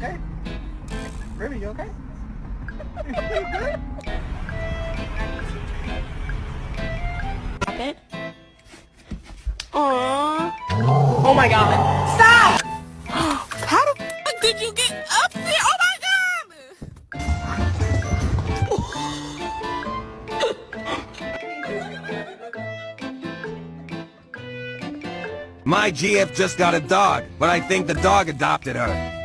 okay? Ruby, you okay? You good? Stop it. Aww. Oh my god. Stop! How the fuck did you get up there? Oh my My GF just got a dog, but I think the dog adopted her.